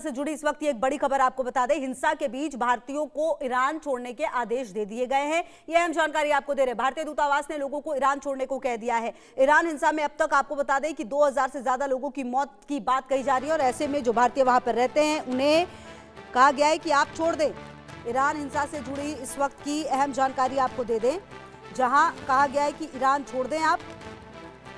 से जुड़ी इस वक्त एक बड़ी खबर आपको बता दें। हिंसा के बीच भारतीयों को ईरान छोड़ने के आदेश दे दिए गए हैं। यह अहम जानकारी आपको दे रहे हैं। भारतीय दूतावास ने लोगों को ईरान छोड़ने को कह दिया है। ईरान हिंसा में अब तक आपको बता दें कि 2000 से ज्यादा लोगों की मौत की बात कही जा रही है और ऐसे में जो भारतीय वहां पर रहते हैं उन्हें कहा गया है कि आप छोड़ दें। ईरान हिंसा से जुड़ी इस वक्त की अहम जानकारी आपको दे दें, जहां कहा गया है कि ईरान छोड़ दें आप,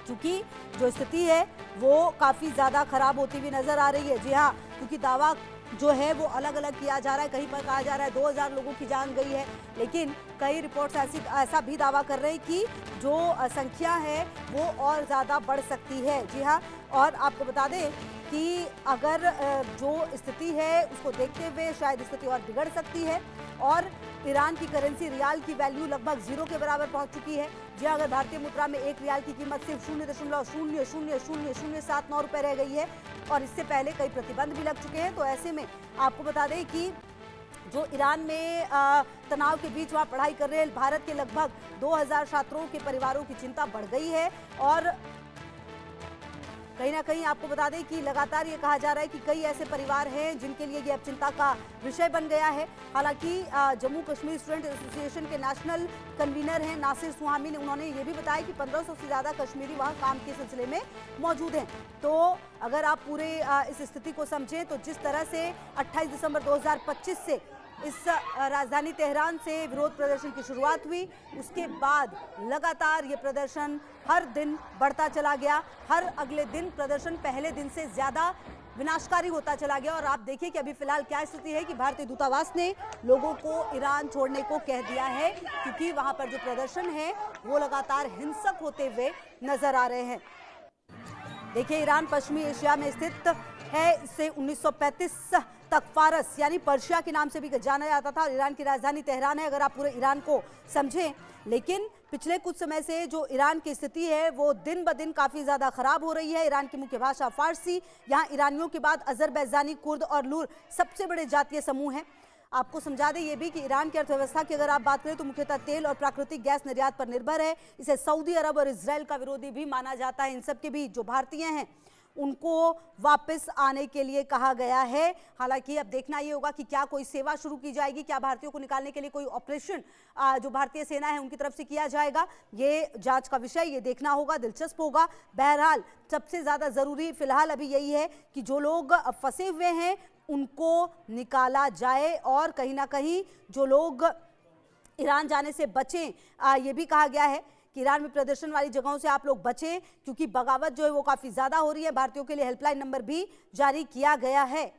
क्योंकि जो स्थिति है वो काफ़ी ज़्यादा खराब होती हुई नज़र आ रही है। जी हाँ, क्योंकि दावा जो है वो अलग अलग किया जा रहा है। कहीं पर कहा जा रहा है 2000 लोगों की जान गई है, लेकिन कई रिपोर्ट्स ऐसा भी दावा कर रहे हैं कि जो संख्या है वो और ज़्यादा बढ़ सकती है। जी हाँ, और आपको बता दें कि अगर जो स्थिति है उसको देखते हुए शायद स्थिति और बिगड़ सकती है और ईरान की करेंसी रियाल की वैल्यू लगभग 0 के बराबर पहुंच चुकी है। जी अगर भारतीय मुद्रा में एक रियाल की कीमत सिर्फ 0.000079 रुपए रह गई है और इससे पहले कई प्रतिबंध भी लग चुके हैं। तो ऐसे में आपको बता दें कि जो ईरान में तनाव के बीच वहाँ पढ़ाई कर रहे भारत के लगभग 2000 छात्रों के परिवारों की चिंता बढ़ गई है और कहीं ना कहीं आपको बता दें कि लगातार ये कहा जा रहा है कि कई ऐसे परिवार हैं जिनके लिए ये अब चिंता का विषय बन गया है। हालांकि जम्मू कश्मीर स्टूडेंट एसोसिएशन के नेशनल कन्वीनर हैं नासिर सुहामी ने उन्होंने ये भी बताया कि 1500 से ज़्यादा कश्मीरी वहाँ काम के सिलसिले में मौजूद हैं। तो अगर आप पूरे इस स्थिति को समझें तो जिस तरह से 28 दिसंबर 2025 से इस राजधानी तेहरान से विरोध प्रदर्शन की शुरुआत हुई, उसके बाद लगातार ये प्रदर्शन हर दिन बढ़ता चला गया। हर अगले दिन प्रदर्शन पहले दिन से ज़्यादा विनाशकारी होता चला गया और आप देखिए कि अभी फिलहाल क्या स्थिति है कि भारतीय दूतावास ने लोगों को ईरान छोड़ने को कह दिया है, क्योंकि वहां पर जो प्रदर्शन है वो लगातार हिंसक होते हुए नजर आ रहे हैं। देखिए, ईरान पश्चिमी एशिया में स्थित है। इसे 1935 तक फारस यानी पर्शिया के नाम से भी जाना जाता था और ईरान की राजधानी तेहरान है, अगर आप पूरे ईरान को समझें। लेकिन पिछले कुछ समय से जो ईरान की स्थिति है वो दिन ब दिन काफ़ी ज़्यादा खराब हो रही है। ईरान की मुख्य भाषा फारसी, यहाँ ईरानियों के बाद अजरबैजानी, कुर्द और लूर सबसे बड़े जातीय समूह हैं। आपको समझा दें ये भी कि ईरान की अर्थव्यवस्था की अगर आप बात करें तो मुख्यतः तेल और प्राकृतिक गैस निर्यात पर निर्भर है। इसे सऊदी अरब और इजराइल का विरोधी भी माना जाता है। इन सब के बीच जो भारतीय हैं उनको वापस आने के लिए कहा गया है। हालांकि अब देखना ये होगा कि क्या कोई सेवा शुरू की जाएगी, क्या भारतीयों को निकालने के लिए कोई ऑपरेशन जो भारतीय सेना है उनकी तरफ से किया जाएगा, ये जांच का विषय, ये देखना होगा, दिलचस्प होगा। बहरहाल सबसे ज़्यादा ज़रूरी फिलहाल अभी यही है कि जो लोग फंसे हुए हैं उनको निकाला जाए और कहीं ना कहीं जो लोग ईरान जाने से बचें, ये भी कहा गया है कि ईरान में प्रदर्शन वाली जगहों से आप लोग बचें, क्योंकि बगावत जो है वो काफ़ी ज़्यादा हो रही है। भारतीयों के लिए हेल्पलाइन नंबर भी जारी किया गया है।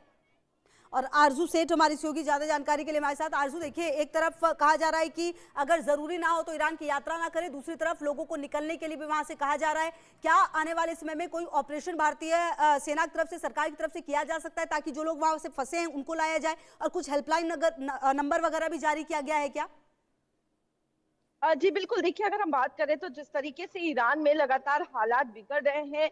और आरजू सेठ हमारी सहयोगी ज़्यादा जानकारी के लिए हमारे साथ। आरजू, देखिए, एक तरफ कहा जा रहा है कि अगर ज़रूरी ना हो तो ईरान की यात्रा ना करें, दूसरी तरफ लोगों को निकलने के लिए भी वहाँ से कहा जा रहा है। क्या आने वाले समय में कोई ऑपरेशन भारतीय सेना की तरफ से, सरकार की तरफ से किया जा सकता है ताकि जो लोग वहाँ से फंसे हैं उनको लाया जाए और कुछ हेल्पलाइन नंबर वगैरह भी जारी किया गया है क्या? जी बिल्कुल, देखिए अगर हम बात करें तो जिस तरीके से ईरान में लगातार हालात बिगड़ रहे हैं,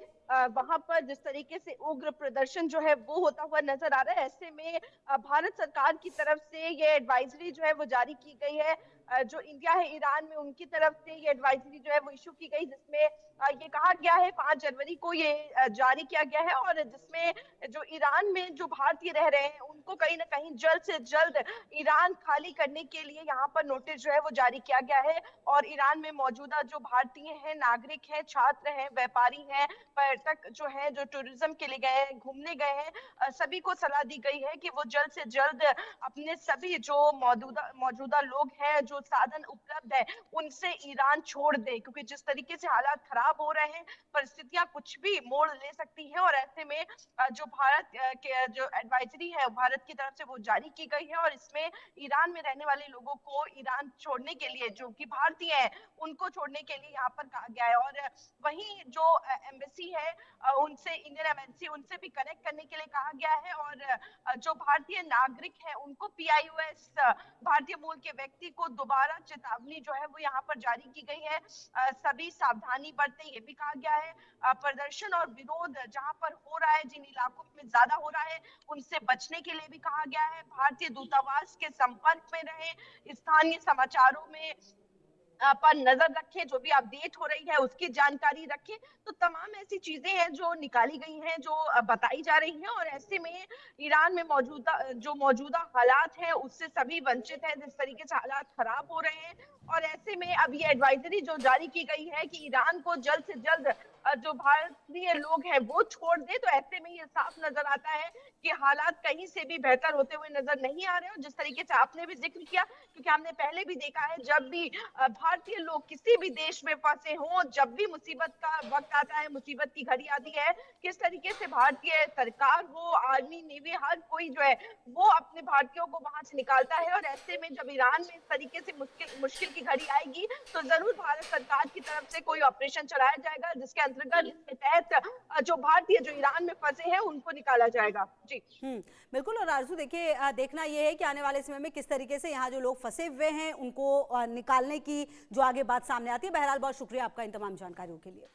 वहां पर जिस तरीके से उग्र प्रदर्शन जो है वो होता हुआ नजर आ रहा है, ऐसे में भारत सरकार की तरफ से ये एडवाइजरी जो है वो जारी की गई है। जो इंडिया है ईरान में, उनकी तरफ से ये एडवाइजरी जो है वो इशू की गई, जिसमें ये कहा गया है 5 जनवरी को ये जारी किया गया है और जिसमें जो ईरान में जो भारतीय रह रहे हैं उनको कहीं ना कहीं जल्द से जल्द ईरान खाली करने के लिए यहाँ पर नोटिस जो है वो जारी किया गया है। और ईरान में मौजूदा जो भारतीय हैं, नागरिक हैं, छात्र हैं, व्यापारी हैं, पर्यटक जो है, जो टूरिज्म के लिए गए हैं, घूमने गए हैं, सभी को सलाह दी गई है कि वो जल्द से जल्द अपने सभी जो मौजूदा मौजूदा लोग हैं, जो साधन उपलब्ध है, उनसे ईरान छोड़ दें, क्योंकि जिस तरीके से हालात खराब हो रहे हैं, परिस्थितियां कुछ भी मोड़ ले सकती हैं। और ऐसे में जो भारत के जो एडवाइजरी है भारत की तरफ से वो जारी की गई है और इसमें ईरान में रहने वाले लोगों को ईरान छोड़ने के लिए, जो कि भारतीय हैं, उनको छोड़ने के लिए यहाँ पर कहा गया है। और वहीं जो एम्बेसी है, उनसे, इंडियन एम्बेसी, उनसे भी कनेक्ट करने के लिए कहा गया है और जो भारतीय नागरिक हैं उनको पीआईओएस, भारतीय मूल के व्यक्ति को दोबारा चेतावनी जो है वो यहाँ पर जारी की गई है। सभी सावधानी बरतें, ये भी कहा गया है। प्रदर्शन और विरोध जहां पर हो रहा है, जिन इलाकों में ज्यादा हो रहा है, उनसे बचने के लिए भी कहा गया है। भारतीय दूतावास के संपर्क में रहे, स्थानीय समाचारों में पर नजर रखें, जो भी अपडेट हो रही है उसकी जानकारी रखें। तो तमाम ऐसी चीजें हैं जो निकाली गई हैं, जो बताई जा रही हैं, और ऐसे में ईरान में मौजूदा हालात हैं उससे सभी वंचित हैं। जिस तरीके से हालात खराब हो रहे हैं, और ऐसे में अब ये एडवाइजरी जो जारी की गई है कि ईरान को जल्द से जल्द जो भारतीय लोग हैं वो छोड़ दे, तो ऐसे में ये साफ नजर आता है कि हालात कहीं से भी बेहतर होते हुए नजर नहीं आ रहे। और जिस तरीके से आपने भी जिक्र किया, क्योंकि हमने पहले भी देखा है, जब भी भारतीय लोग किसी भी देश में फंसे हों, जब भी मुसीबत का वक्त आता है, मुसीबत की घड़ी आती है, किस तरीके से भारतीय सरकार हो, आर्मी, नेवी, हर कोई जो है वो अपने भारतीयों को वहां से निकालता है। और ऐसे में जब ईरान में इस तरीके से मुश्किल की घड़ी आएगी, तो जरूर भारत सरकार की तरफ से कोई ऑपरेशन चलाया जाएगा, जिसके अंतर्गत, इसके तहत जो भारतीय जो ईरान में फंसे हैं उनको निकाला जाएगा। जी बिल्कुल। और आरजू देखिए, देखना यह है कि आने वाले समय में किस तरीके से यहाँ जो लोग फंसे हुए हैं उनको निकालने की जो आगे बात सामने आती है। बहरहाल बहुत शुक्रिया आपका इन तमाम जानकारियों के लिए।